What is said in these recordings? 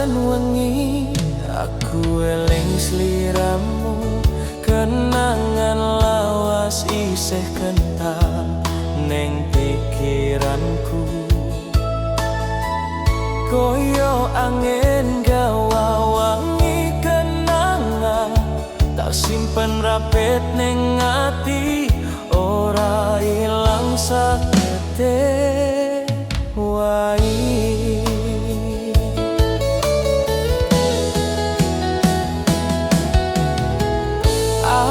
saben wengi aku eling sliramu, kenangan lawas isih kental ning pikiranku. Koyo angin gawa wangi kenangan, tak simpen rapet ning ati, ora ilang sakete wae.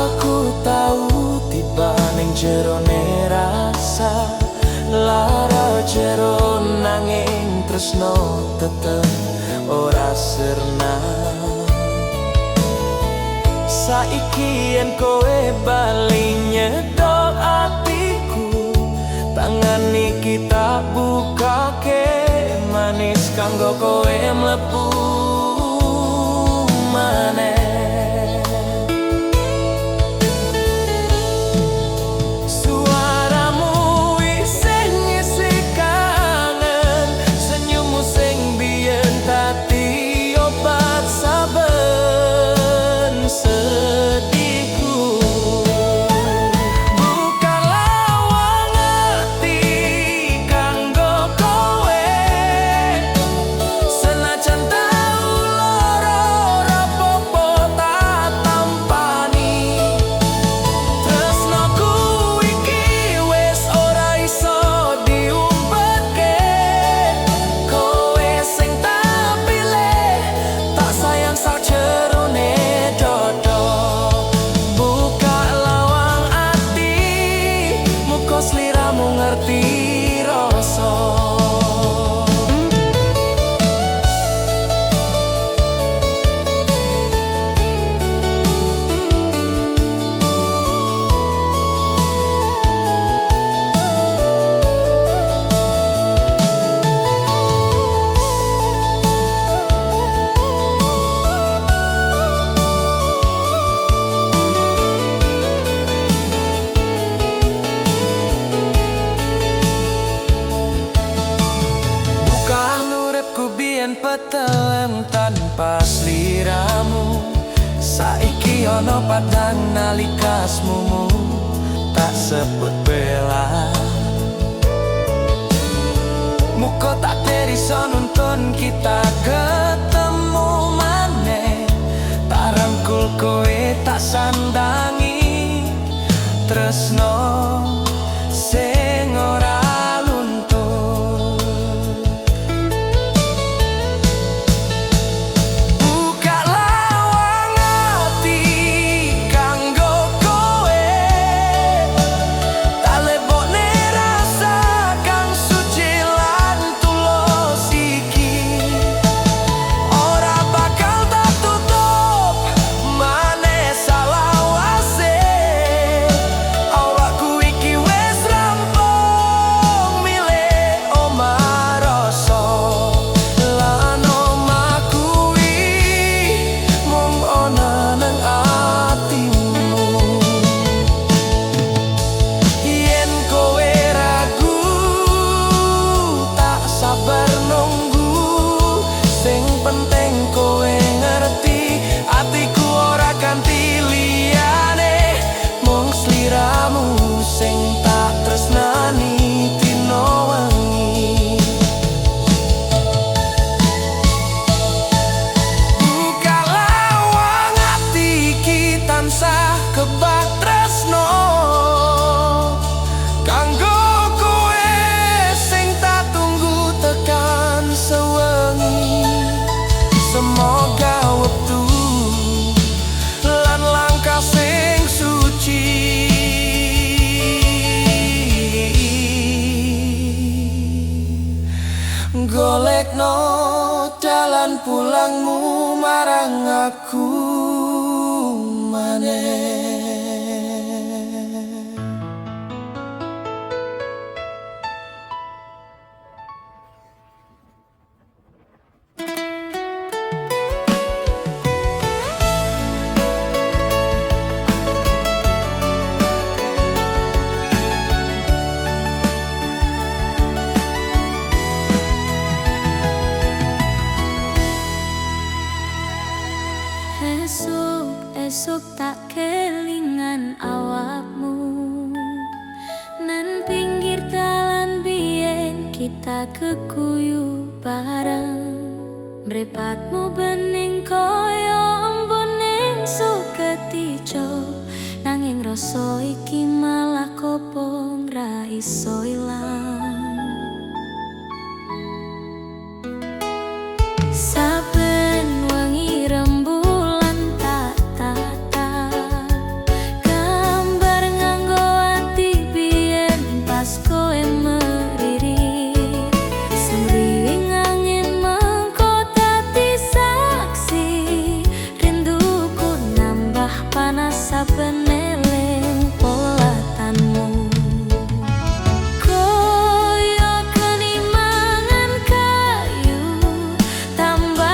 Aku tahu tiba ning jerone rasa lara jero, nanging tresno tetep ora sirna. Saiki yen kowe bali nyedok atiku, tangan iki tak bukake, manis kanggo kowe mlebu maneh. Petelem tanpa sliramu, saiki ono padang nalikasmu, tak sebut bela. Muka tak teriso nuntun kita ketemu maneh, tak rangkul kowe tak sandangi, tresno sing ora golekno dalan pulangmu marang aku maneh. Mripatmu bening kaya embune suketijo, nanging rasa iki malah kopong ra iso ilang. Saben wengi rembulan tak tatap gambar nganggo ati biyen pas kowe meriri. Semriwing angin mengko dadi saksi, rinduku nambah panas saben eling polatanmu. Koyo kenimangan kayu tambah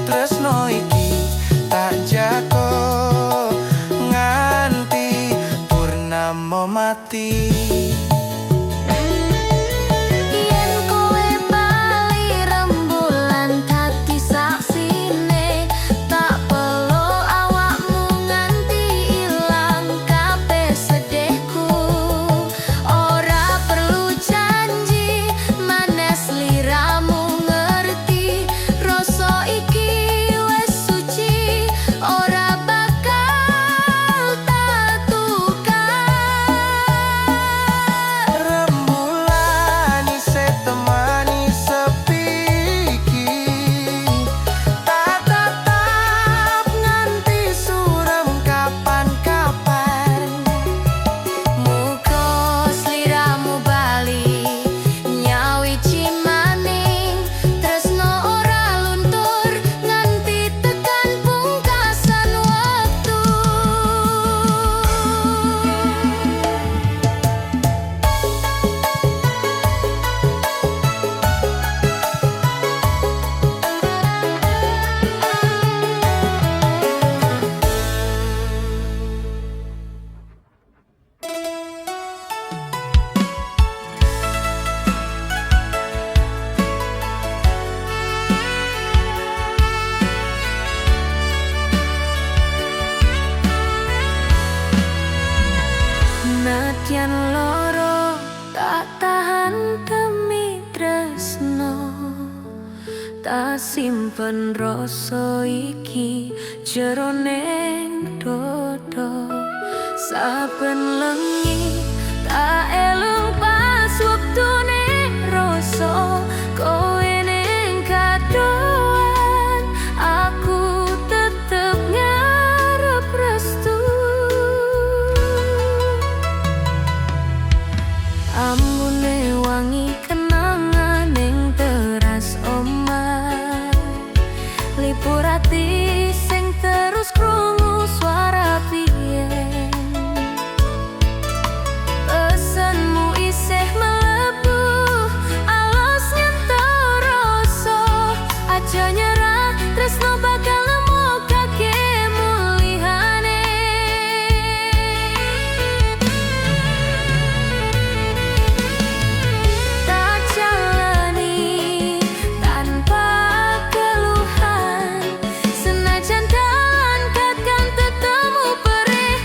tresno iki tak jago nganti purnama mati. Yen kowe bali rembulan dadi saksine, tak perlu awakmu nganti ilang kabeh sedihku. Ora perlu janji manes liramu ngerti, rasa iki wis suci ora bakal tak tukar. Rembulan isih temani sepi iki, tak tetap nganti surem kapan-kapan. Muga sliramu bali nyawiji maning, tresno ora luntur nganti tekan pungkasan wektu. Nadyan loro tak tahan demi tresno, tak simpen rasa iki jeroning dodo. Saben lengi tak elung pas wektune rasa kowe ning kadoan, aku tetep ngarep restu. Ambune wangi kenangan ning teras omah, lipur ati sing terus krungu swara biyen. Pesanmu isih mlebu alus nyentuh rasa, aja nyerah tresno bakal nemokake mulihane. Tak jalani tanpa keluhan, senajan dalan kadang tetemu perih,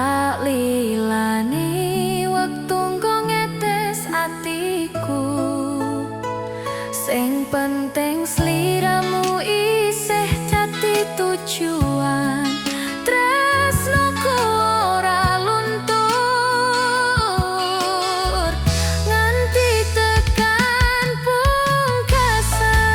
tak lilani wektu engko ngetes atiku. Sing penting sliramu isih jati tujuan. Tresnoku ora luntur nganti tekan pungkasan.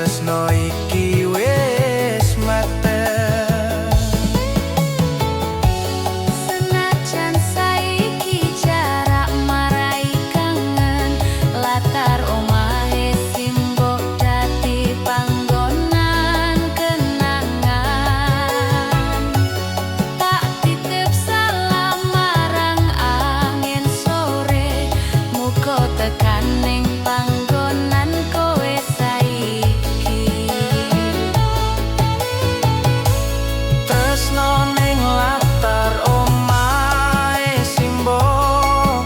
tresno iki wis mateng. Senajan saiki jarak marai kangen, latar omahe simbok dadi panggonan kenangan. Tak titip salam marang angin sore, muga tekan ning panggonan kowe saiki. Tresno ning latar omahe simbok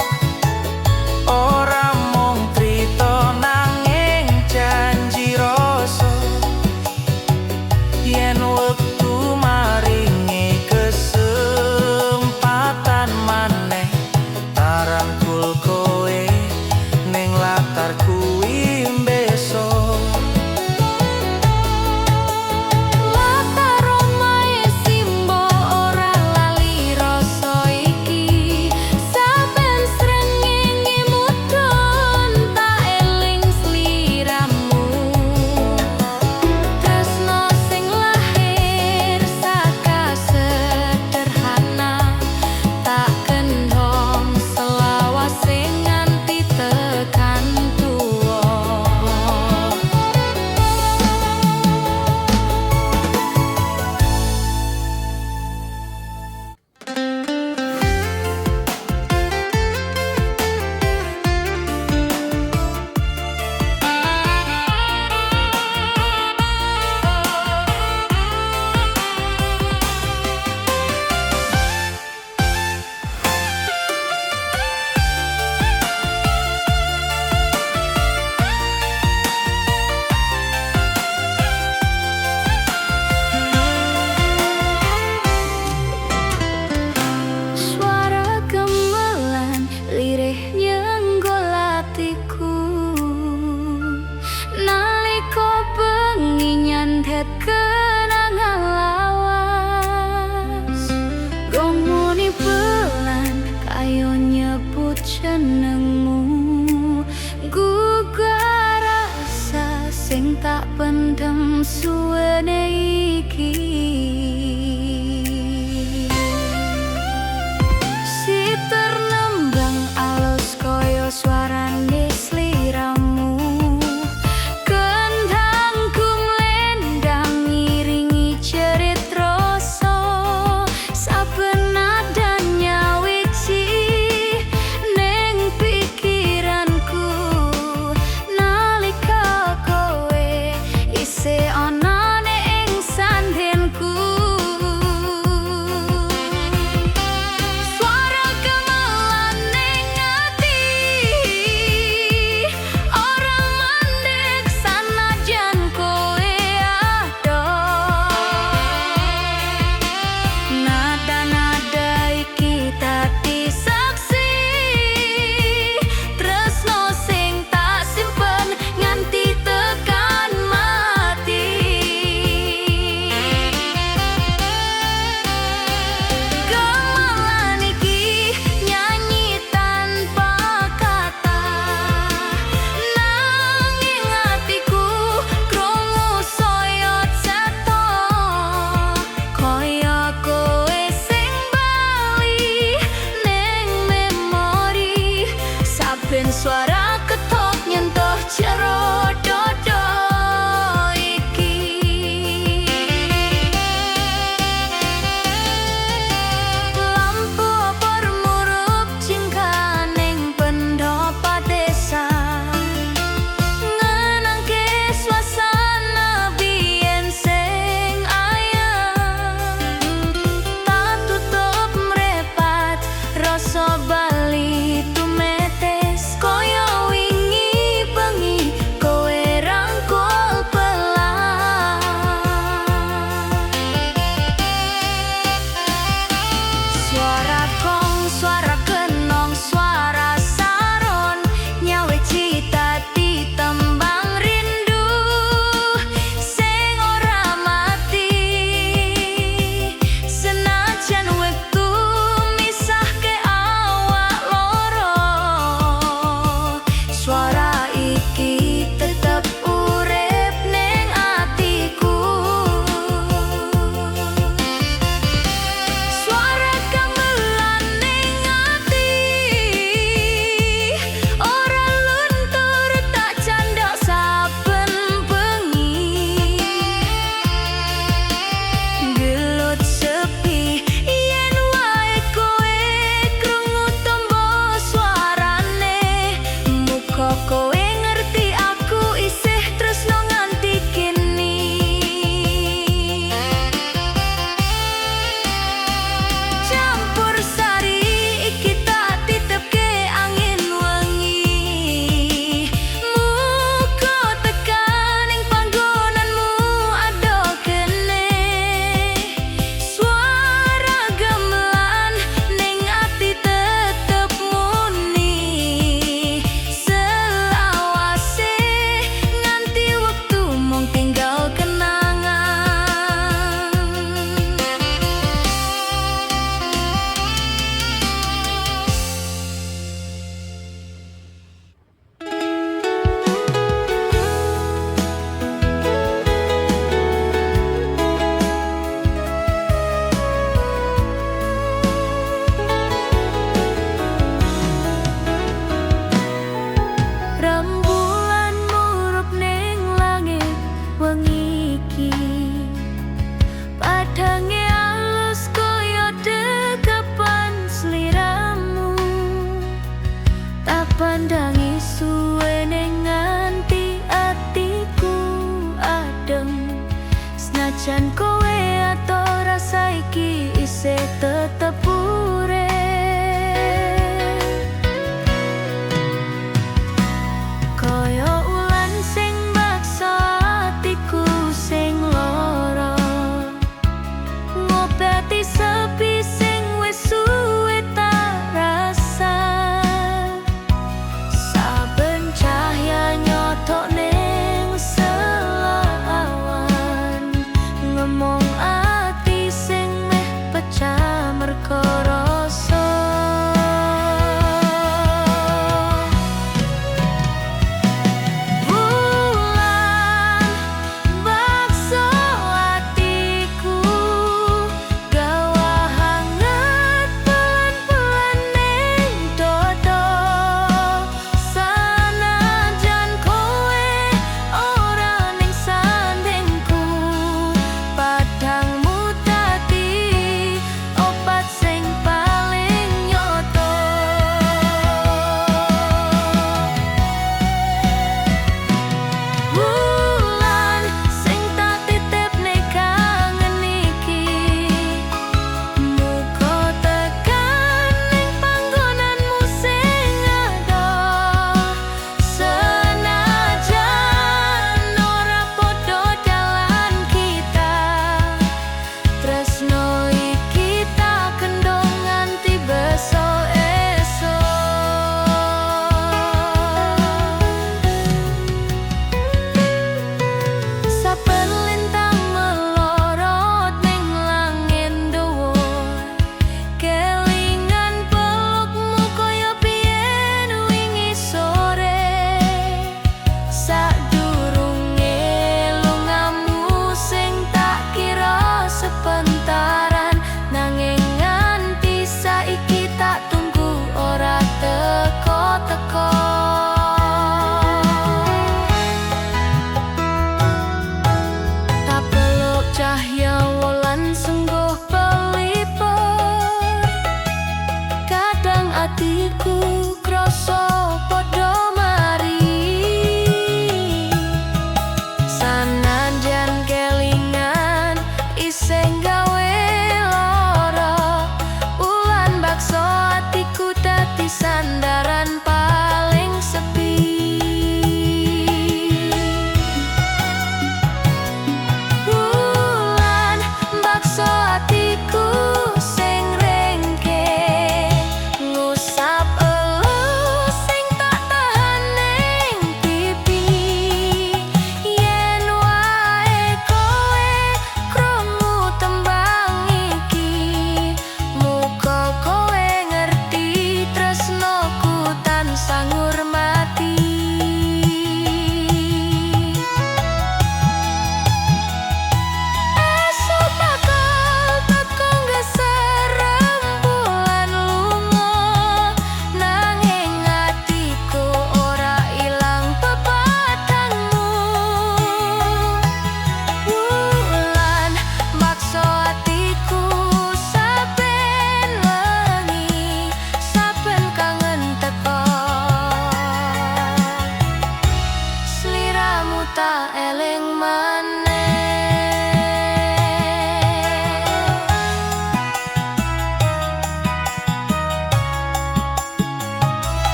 ora mung crita nanging janji rasa. Yen wektu maringi kesempatan maneh, tarangkul kowe ning latar kuwi besok. Latar omahe simbok ora lali rasa iki, saben srengenge mudhun tak eling sliramu. Tresno sing lahir saka sederhana, tak kendhong selawase nganti tekan tuwa. Suara gamelan lirih nyenggol atiku, nalika bengi nyandhet kenangan lawas. Gong muni pelan kaya nyebut jenengmu, gugah rasa sing tak pendem suwene iki. Siter nembang alus kaya swarane sliramu, kendhangku mlendang ngiringi jerit rasa. Saben nada nyawiji ning pikiranku, nalika kowe isih ana ing sandhenku. Jan kowe atau rasa iki isih tetep urip Koyo ulan sing maksa atiku sing lara Ngobati sepi sing wis suwe tak rasa Saben cahya nyotok ning selawan Ngemo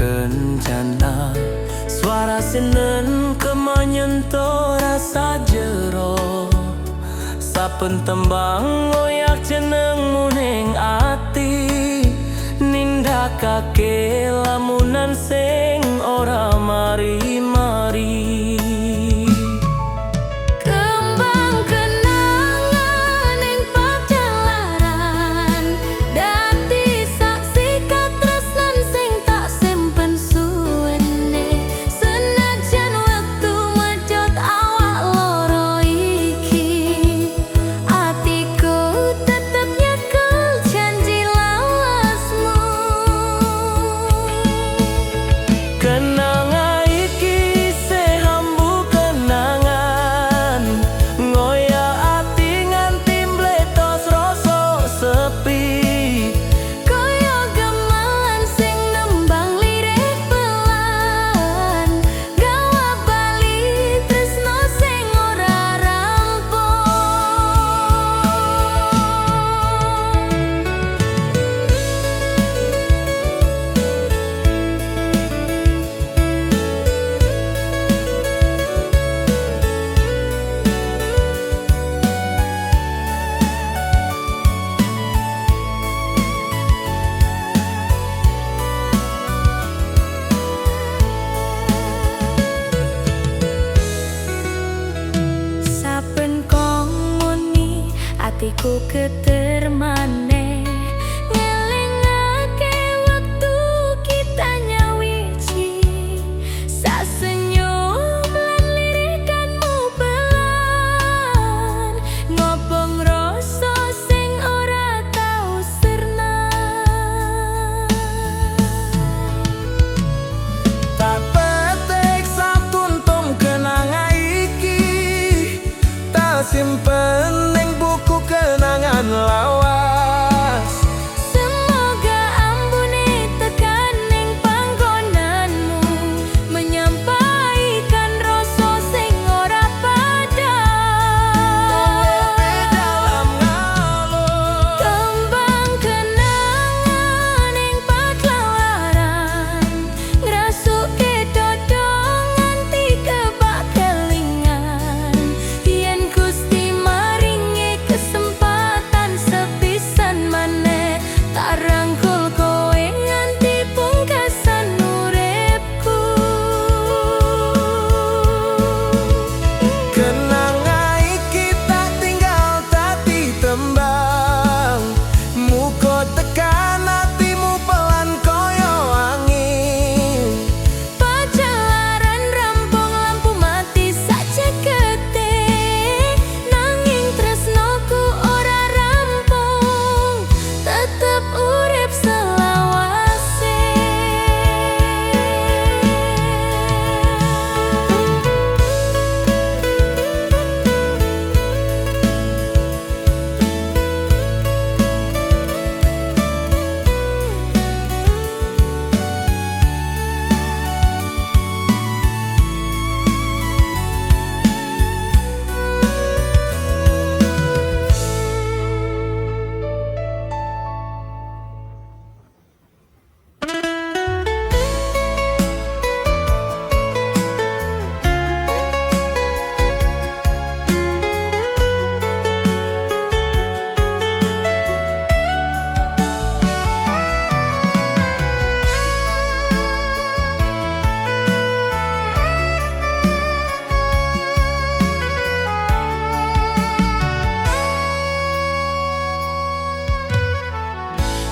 kencana, suara senen kemenyentuh rasa jero. Saben tembang ngoyak jenengmu ning ati, nindakake lamunan sing ora mari-mari. Kembang kenangan ing pajalaran, dadi saksi katresnan sing tak simpen suwene. Senajan wektu medhot awak loro iki, atiku tetep nyekel janji lawasmu. Kenangan iki sehambu kenangan, ngoyak ati nganti mbletos rasa sepi. Kaya gamelan sing nembang lirik pelan, gawa bali tresno sing ora rampung. Saben kong muni atiku geter maneh, ngelingake wektu kita nyawiji. Sasenyum lan lirikanmu pelan, ngobong rasa sing ora tau sirna. Tak petik satuntum kenangan iki, tak simpen ning buku kenangan lawas. Semoga ambune tekan ning panggonanmu, menyampaikan rasa sing ora padha. Dalam ngalor Kembang kenangan ing paklawaran, ngrasuke dodo nganti kebak kelingan. Yen Gusti maringi kesempatan sepisan maneh, tak rangkul kowe nganti pungkasan uripku. kenangan iki tak tinggal dadi tembang, muga tekan atimu pelan kaya angin. Pajalaran rampung lampu mati sajegete, nanging tresnoku ora rampung, tetep urip selawase.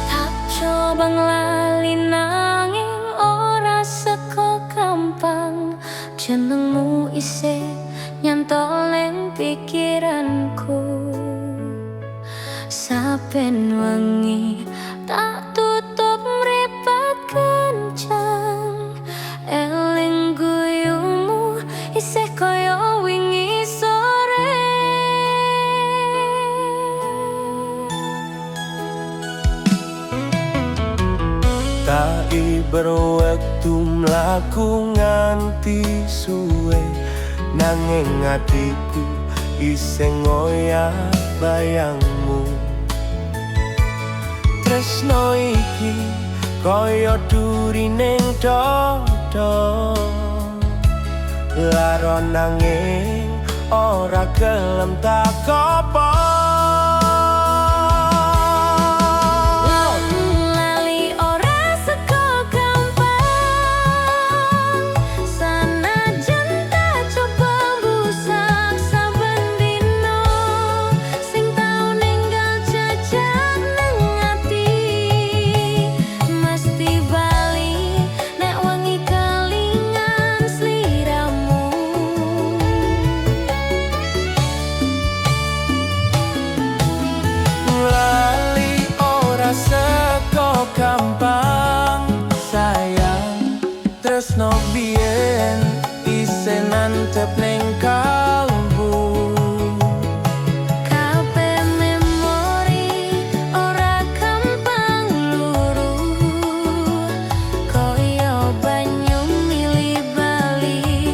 Tak coba nglali nanging ora seko gampang, jenengmu isih nyantol ning pikiranku. Saben wengi tak tutup mripat kencang, eling guyumu isih kaya wingi sore. Tak berwektu mlaku nganti suwe, nanging atiku isih ngoyak bayangmu. Tresno iki Kaya duri ning dodo laro nanging ora gelem tak apa. Lali ora seko gampang, sanajan tak coba busak saben dino, sing tau ninggal jejak nang ati, mesti bali nek wengi kelingan sliramu. Lali ora seko gampang sayang, tresno biyen isih nantep ning kalbu. Kabeh memori ora gampang luru, kaya banyu milih bali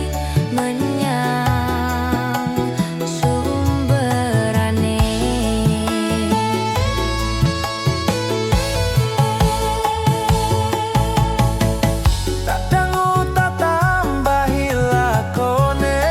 menyang sumberane. Tak dangu tak tambahi lakone,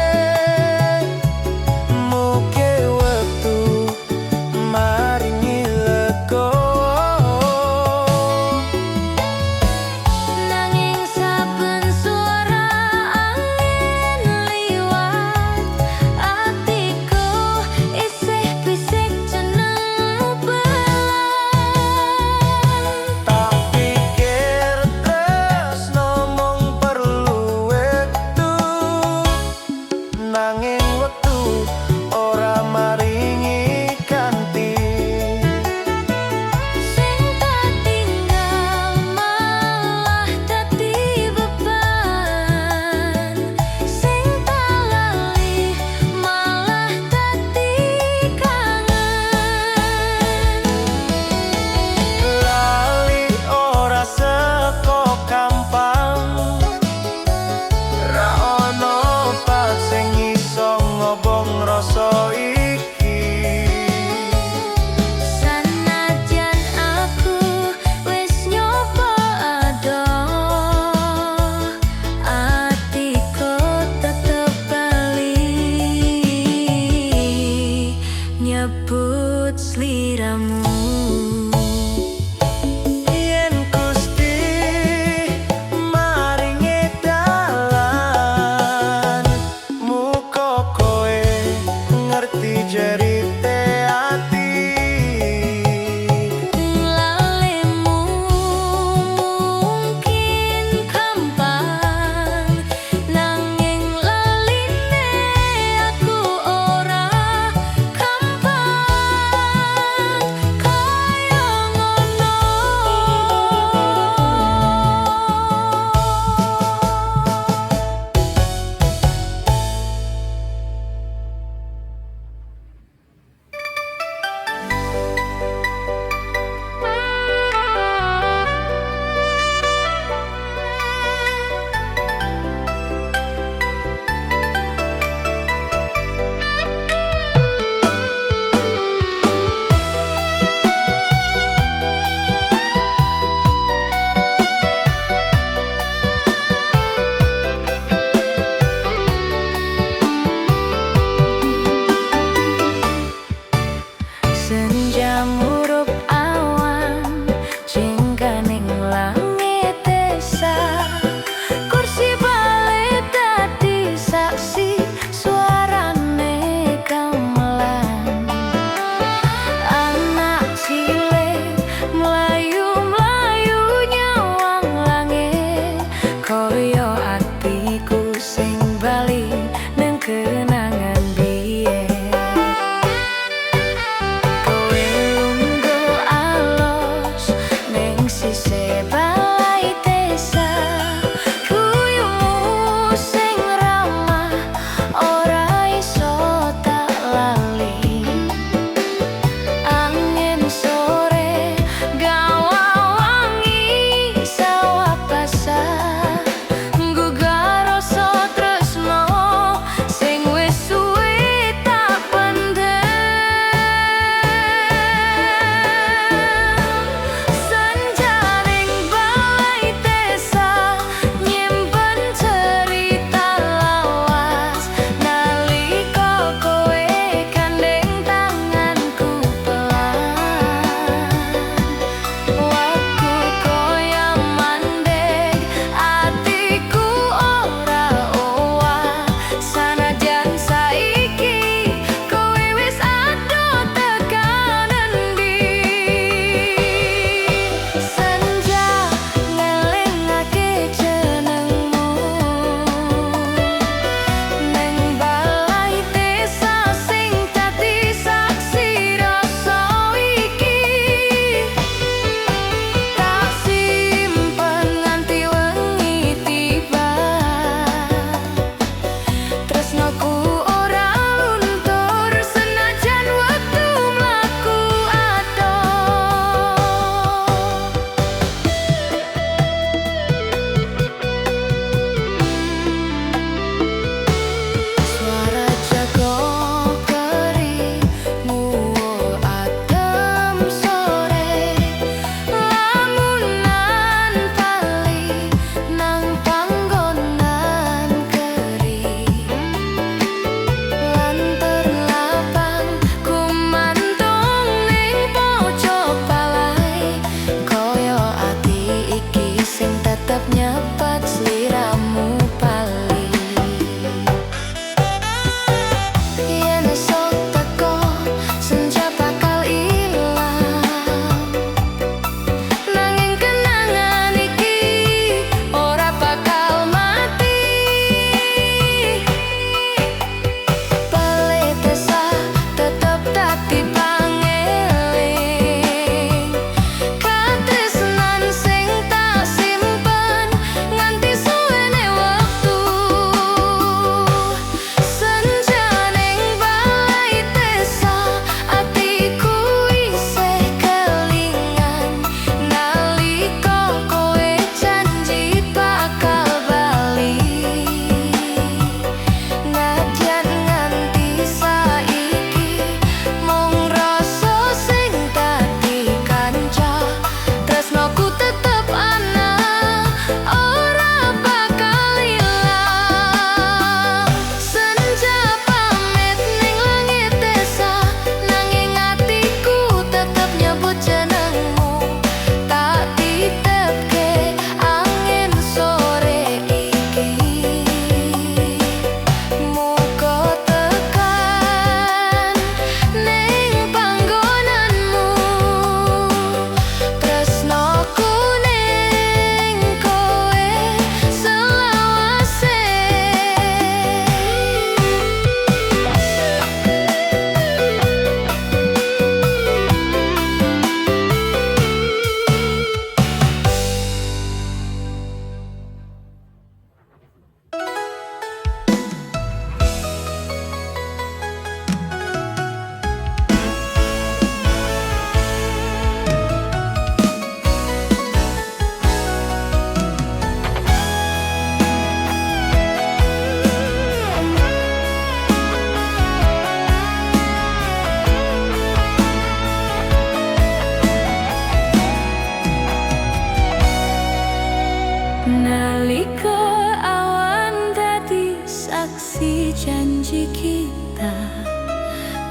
nalika awan dadi saksi janji kita.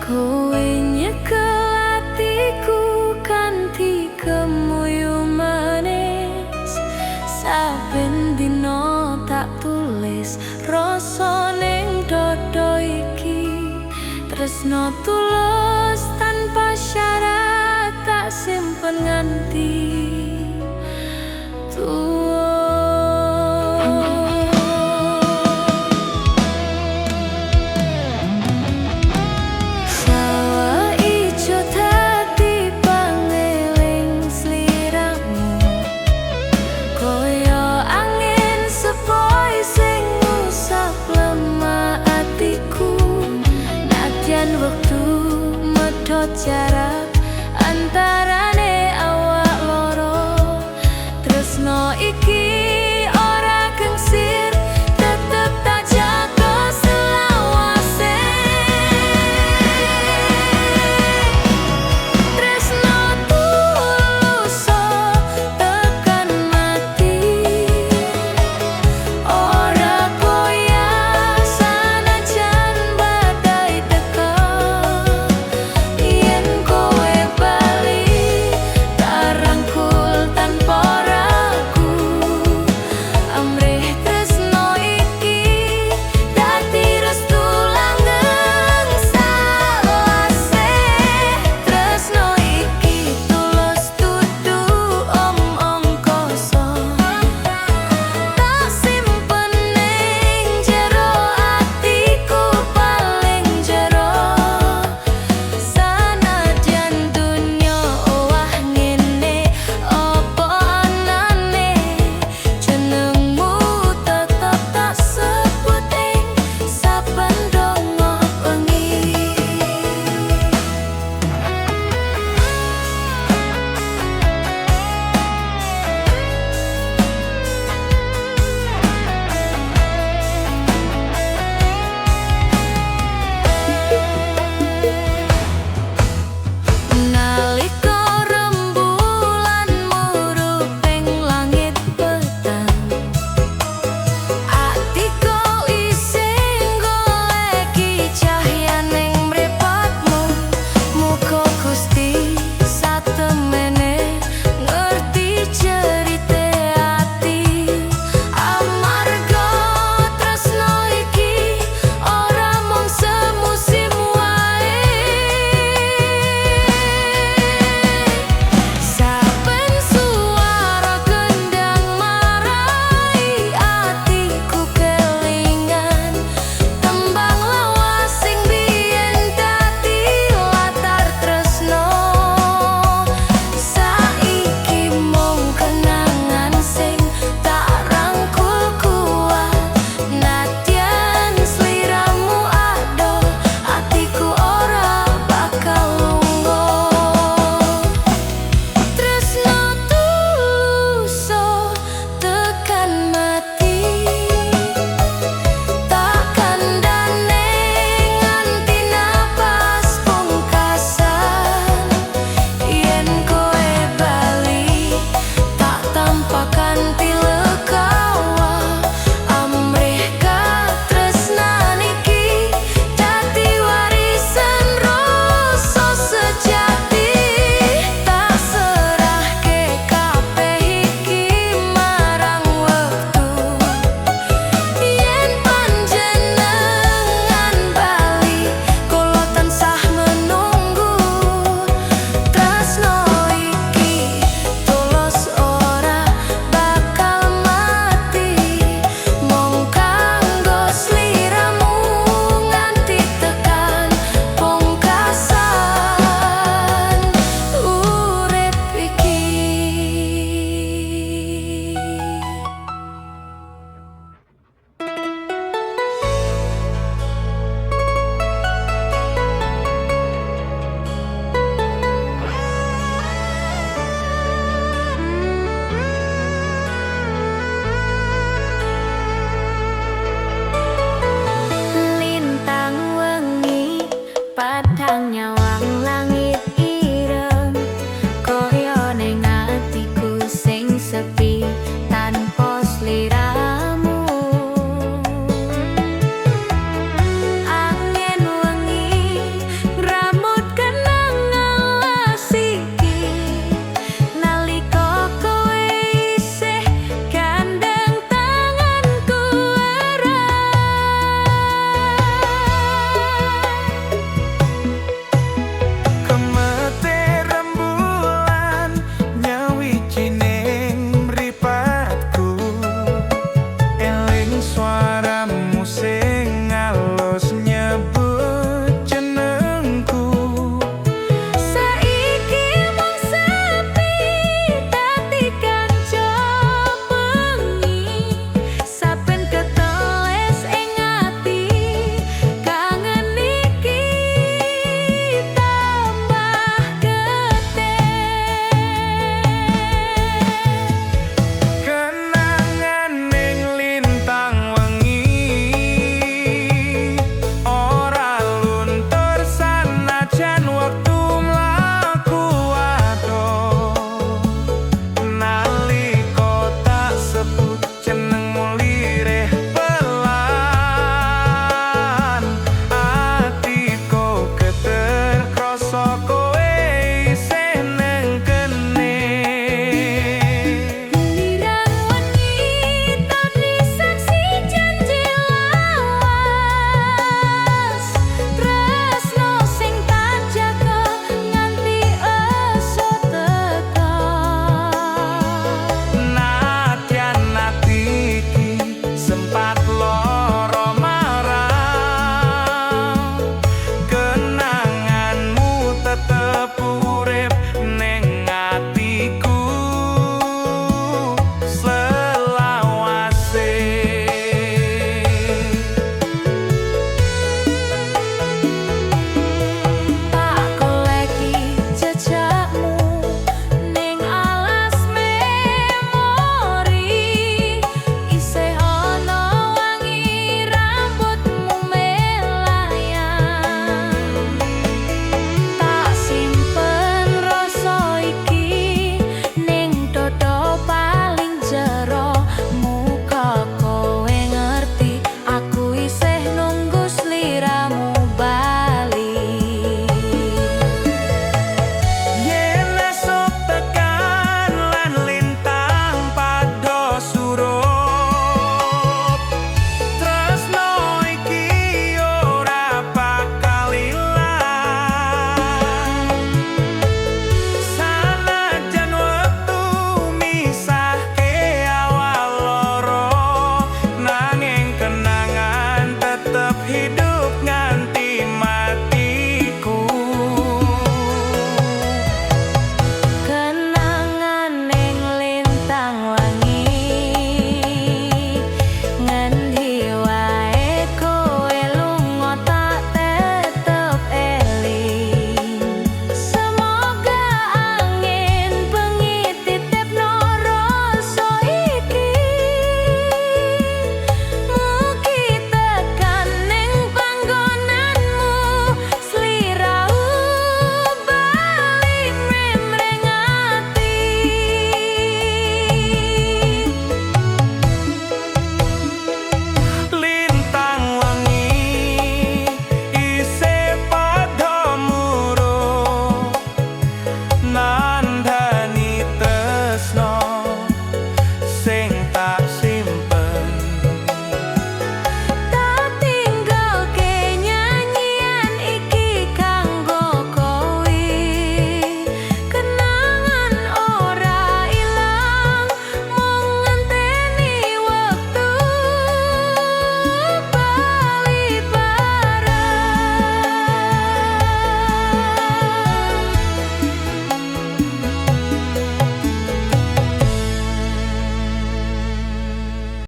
Kowe nyekel atiku kanthi kemuyu manis. Saben dina tak tulis rasa ning dodo iki. Tresno tulus tanpa syarat tak simpen nganti